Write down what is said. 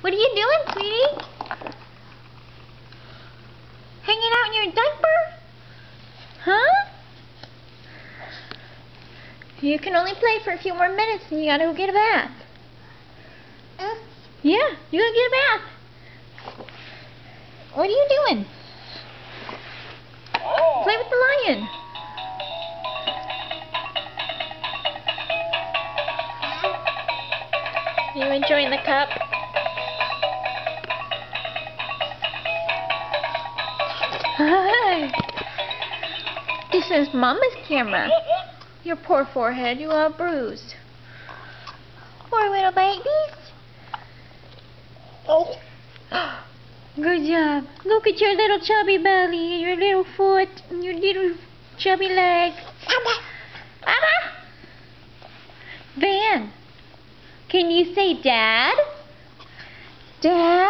What are you doing, sweetie? Hanging out in your diaper? Huh? You can only play for a few more minutes and you gotta go get a bath. Yeah, you gotta get a bath. What are you doing? Play with the lion. You enjoying the cup? Hi. This is Mama's camera. Your poor forehead, you all bruised. Poor little babies. Oh. Good job. Look at your little chubby belly, your little foot, and your little chubby leg. Mama! Van, can you say Dad? Dad?